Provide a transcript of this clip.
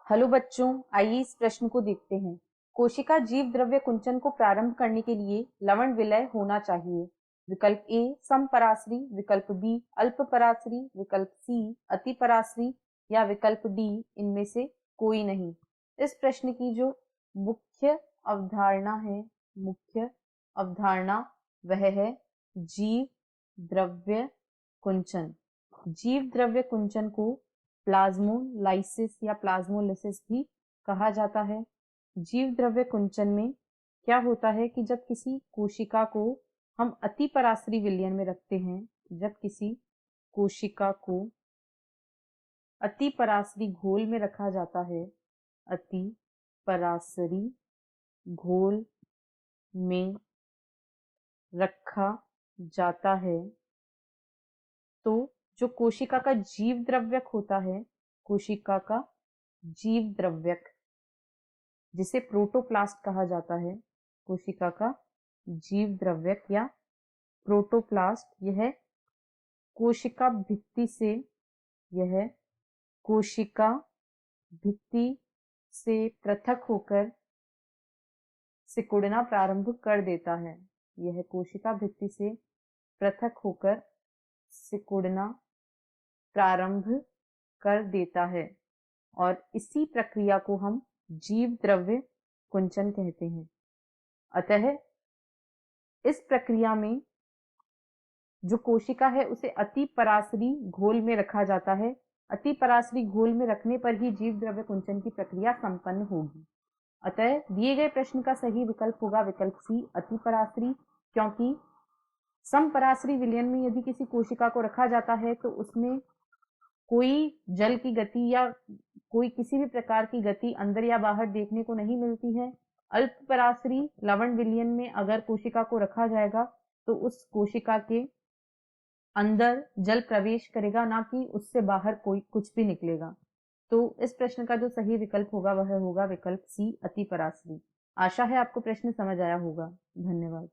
Hello बच्चों, आइए इस प्रश्न को देखते हैं। कोशिका जीव द्रव्य कुंचन को प्रारंभ करने के लिए लवण विलय होना चाहिए। विकल्प ए समपराश्री, विकल्प बी अल्पपराश्री, विकल्प सी अतिपराश्री या विकल्प डी इनमें से कोई नहीं। इस प्रश्न की जो मुख्य अवधारणा वह है जीव द्रव्य कुंचन। जीव द्रव्य कुंचन को प्लाज्मोलाइसिस या प्लाज्मोलिसिस भी कहा जाता है। जीव द्रव्य कुंचन में क्या होता है कि जब किसी कोशिका को हम अतिपराश्री विलयन में रखते हैं, जब किसी कोशिका को अतिपराश्री घोल में रखा जाता है, अतिपराश्री घोल में रखा जाता है, तो जो कोशिका का जीव द्रव्यक होता है, कोशिका का जीव द्रव्यक जिसे प्रोटोप्लास्ट कहा जाता है, कोशिका का जीव द्रव्यक या प्रोटोप्लास्ट, यह कोशिका भित्ति से पृथक होकर सिकुड़ना प्रारंभ कर देता है। यह कोशिका भित्ति से पृथक होकर सिकुड़ना प्रारंभ कर देता है और इसी प्रक्रिया को हम जीव द्रव्य कुंचन कहते हैं। अतः इस प्रक्रिया में जो कोशिका है उसे अतिपराश्री घोल में रखा जाता है। अतिपराश्री घोल में रखने पर ही जीव द्रव्य कुंचन की प्रक्रिया संपन्न होगी। अतः दिए गए प्रश्न का सही विकल्प होगा विकल्प सी अतिपराश्री, क्योंकि समपराश्री विलयन में यदि किसी कोशिका को रखा जाता है तो उसमें कोई जल की गति या कोई किसी भी प्रकार की गति अंदर या बाहर देखने को नहीं मिलती है। अल्पपराश्री लवण विलयन में अगर कोशिका को रखा जाएगा तो उस कोशिका के अंदर जल प्रवेश करेगा, ना कि उससे बाहर कोई कुछ भी निकलेगा। तो इस प्रश्न का जो सही विकल्प होगा वह होगा विकल्प सी अतिपराश्री। आशा है आपको प्रश्न समझ आया होगा। धन्यवाद।